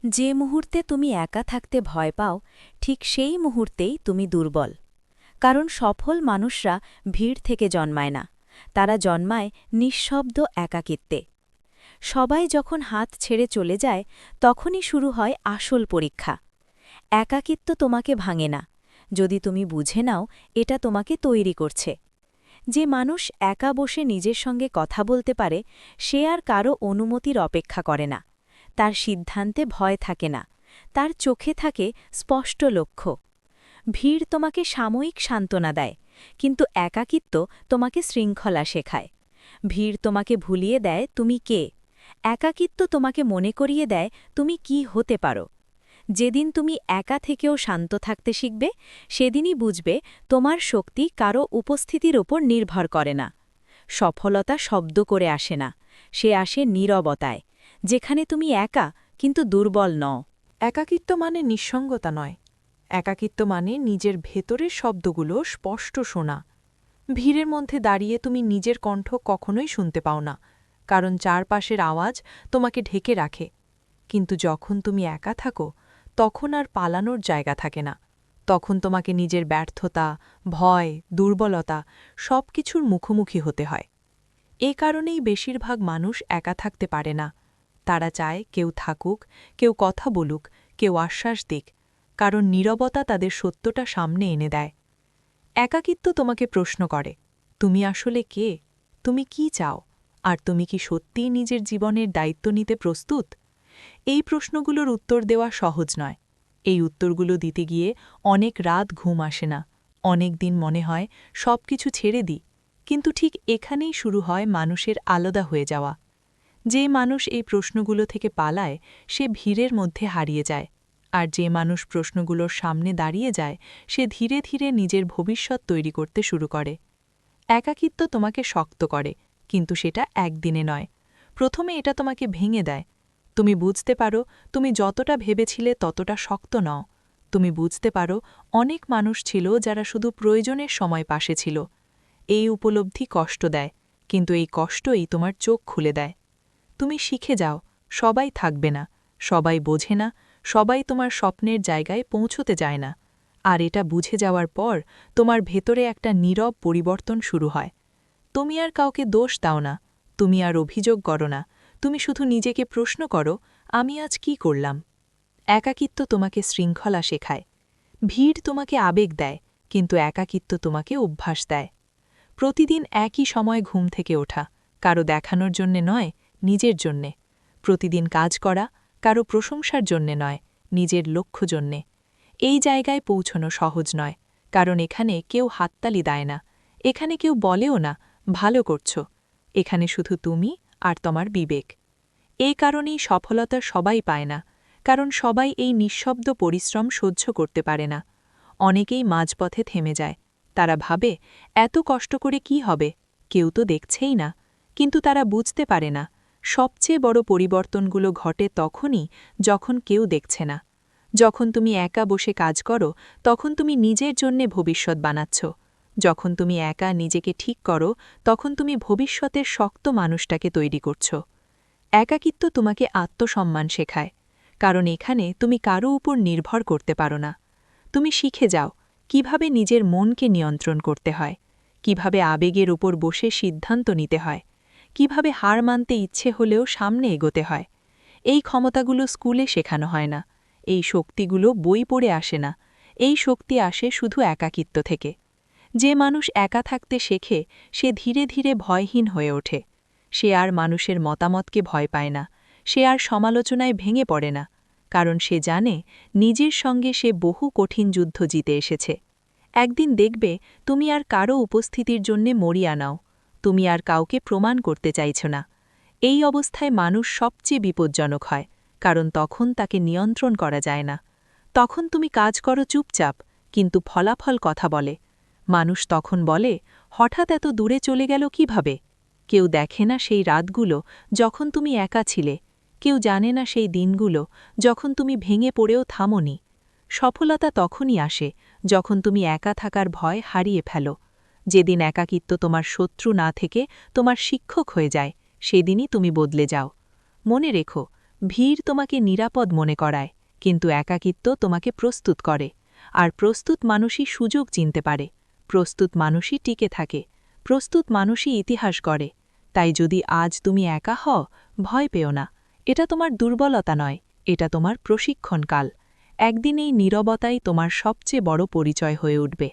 যে মুহূর্তে তুমি একা থাকতে ভয় পাও ঠিক সেই মুহূর্তেই তুমি দুর্বল। কারণ সফল মানুষরা ভিড় থেকে জন্মায় না, তারা জন্মায় নিঃশব্দ একাকিত্বে। সবাই যখন হাত ছেড়ে চলে যায় তখনই শুরু হয় আসল পরীক্ষা। একাকিত্ব তোমাকে ভাঙে না, যদি তুমি বুঝে নাও এটা তোমাকে তৈরি করছে। যে মানুষ একা বসে নিজের সঙ্গে কথা বলতে পারে সে আর কারো অনুমতির অপেক্ষা করে না। তার সিদ্ধান্তে ভয় থাকে না, তার চোখে থাকে স্পষ্ট লক্ষ্য। ভিড় তোমাকে সাময়িক সান্ত্বনা দেয়, কিন্তু একাকিত্ব তোমাকে শৃঙ্খলা শেখায়। ভিড় তোমাকে ভুলিয়ে দেয় তুমি কে, একাকিত্ব তোমাকে মনে করিয়ে দেয় তুমি কি হতে পারো। যেদিন তুমি একা থেকেও শান্ত থাকতে শিখবে সেদিনই বুঝবে তোমার শক্তি কারো উপস্থিতির ওপর নির্ভর করে না। সফলতা শব্দ করে আসে না, সে আসে নীরবতায়, যেখানে তুমি একা কিন্তু দুর্বল নও। একাকিত্ব মানে নিঃসঙ্গতা নয়। একাকিত্ব মানে নিজের ভেতরের শব্দগুলো স্পষ্ট শোনা। ভিড়ের মধ্যে দাঁড়িয়ে তুমি নিজের কণ্ঠ কখনোই শুনতে পাও না, কারণ চারপাশের আওয়াজ তোমাকে ঢেকে রাখে। কিন্তু যখন তুমি একা থাকো তখন আর পালানোর জায়গা থাকে না। তখন তোমাকে নিজের ব্যর্থতা, ভয়, দুর্বলতা সবকিছুর মুখোমুখি হতে হয়। এ কারণেই বেশিরভাগ মানুষ একা থাকতে পারে না। তারা চায় কেউ থাকুক, কেউ কথা বলুক, কেউ আশ্বাস দিক, কারণ নীরবতা তাদের সত্যটা সামনে এনে দেয়। একাকিত্ব তোমাকে প্রশ্ন করে, তুমি আসলে কে, তুমি কি চাও, আর তুমি কি সত্যিই নিজের জীবনের দায়িত্ব নিতে প্রস্তুত? এই প্রশ্নগুলোর উত্তর দেওয়া সহজ নয়। এই উত্তরগুলো দিতে গিয়ে অনেক রাত ঘুম আসে না, অনেক দিন মনে হয় সবকিছু ছেড়ে দিই। কিন্তু ঠিক এখানেই শুরু হয় মানুষের আলাদা হয়ে যাওয়া। যে মানুষ এই প্রশ্নগুলো থেকে পালায় সে ভিড়ের মধ্যে হারিয়ে যায়, আর যে মানুষ প্রশ্নগুলোর সামনে দাঁড়িয়ে যায় সে ধীরে ধীরে নিজের ভবিষ্যৎ তৈরি করতে শুরু করে। একাকিত্ব তোমাকে শক্ত করে, কিন্তু সেটা একদিনে নয়। প্রথমে এটা তোমাকে ভেঙে দেয়। তুমি বুঝতে পারো তুমি যতটা ভেবেছিলে ততটা শক্ত নও। তুমি বুঝতে পারো অনেক মানুষ ছিল যারা শুধু প্রয়োজনের সময় পাশে ছিল। এই উপলব্ধি কষ্ট দেয়, কিন্তু এই কষ্টই তোমার চোখ খুলে দেয়। তুমি শিখে যাও, সবাই থাকবে না, সবাই বোঝে না, সবাই তোমার স্বপ্নের জায়গায় পৌঁছতে যায় না। আর এটা বুঝে যাওয়ার পর তোমার ভেতরে একটা নীরব পরিবর্তন শুরু হয়। তুমি আর কাউকে দোষ দাও না, তুমি আর অভিযোগ করো না, তুমি শুধু নিজেকে প্রশ্ন করো, আমি আজ কি করলাম? একাকিত্ব তোমাকে শৃঙ্খলা শেখায়। ভিড় তোমাকে আবেগ দেয়, কিন্তু একাকিত্ব তোমাকে অভ্যাস দেয়। প্রতিদিন একই সময় ঘুম থেকে ওঠা, কারো দেখানোর জন্যে নয়, নিজের জন্যে। প্রতিদিন কাজ করা, কারো প্রশংসার জন্যে নয়, নিজের লক্ষ্য জন্যে। এই জায়গায় পৌঁছনো সহজ নয়, কারণ এখানে কেউ হাততালি দেয় না, এখানে কেউ বলেও না ভালো করছো। এখানে শুধু তুমি আর তোমার বিবেক। এই কারণেই সফলতা সবাই পায় না, কারণ সবাই এই নিঃশব্দ পরিশ্রম সহ্য করতে পারে না। অনেকেই মাঝপথে থেমে যায়। তারা ভাবে এত কষ্ট করে কি হবে, কেউ তো দেখছেই না। কিন্তু তারা বুঝতে পারে না সবচেয়ে বড় পরিবর্তনগুলো ঘটে তখনই যখন কেউ দেখছে না। যখন তুমি একা বসে কাজ করো তখন তুমি নিজের জন্যে ভবিষ্যৎ বানাচ্ছ। যখন তুমি একা নিজেকে ঠিক করো তখন তুমি ভবিষ্যতের শক্ত মানুষটাকে তৈরি করছো। একাকিত্ব তোমাকে আত্মসম্মান শেখায়, কারণ এখানে তুমি কারো উপর নির্ভর করতে পারো না। তুমি শিখে যাও কিভাবে নিজের মনকে নিয়ন্ত্রণ করতে হয়, কিভাবে আবেগের উপর বসে সিদ্ধান্ত নিতে হয়, কিভাবে হার মানতে ইচ্ছে হলেও সামনে এগোতে হয়। এই ক্ষমতাগুলো স্কুলে শেখানো হয় না, এই শক্তিগুলো বই পড়ে আসে না, এই শক্তি আসে শুধু একাকিত্ব থেকে। যে মানুষ একা থাকতে শেখে সে ধীরে ধীরে ভয়হীন হয়ে ওঠে। সে আর মানুষের মতামতকে ভয় পায় না, সে আর সমালোচনায় ভেঙে পড়ে না, কারণ সে জানে নিজের সঙ্গে সে বহু কঠিন যুদ্ধ জিতে এসেছে। একদিন দেখবে তুমি আর কারো উপস্থিতির জন্যে মরিয়া নাও, তুমি আর কাউকে প্রমাণ করতে চাইছ না। এই অবস্থায় মানুষ সবচেয়ে বিপজ্জনক হয়, কারণ তখন তাকে নিয়ন্ত্রণ করা যায় না। তখন তুমি কাজ করো চুপচাপ, কিন্তু ফলাফল কথা বলে। মানুষ তখন বলে হঠাৎ এত দূরে চলে গেল কিভাবে? কেউ দেখে না সেই রাতগুলো যখন তুমি একা ছিলে, কেউ জানে না সেই দিনগুলো যখন তুমি ভেঙে পড়েও থামোনি। সফলতা তখনই আসে যখন তুমি একা থাকার ভয় হারিয়ে ফেলো। যেদিন একাকিত্ব তোমার শত্রু না থেকে তোমার শিক্ষক হয়ে যায়, সেদিনই তুমি বদলে যাও। মনে রেখো, ভিড় তোমাকে নিরাপদ মনে করায়, কিন্তু একাকিত্ব তোমাকে প্রস্তুত করে। আর প্রস্তুত মানুষই সুযোগ চিনতে পারে, প্রস্তুত মানুষই টিকে থাকে, প্রস্তুত মানুষই ইতিহাস গড়ে। তাই যদি আজ তুমি একা হও, ভয় পেও না। এটা তোমার দুর্বলতা নয়, এটা তোমার প্রশিক্ষণকাল। একদিন এই নীরবতাই তোমার সবচেয়ে বড় পরিচয় হয়ে উঠবে।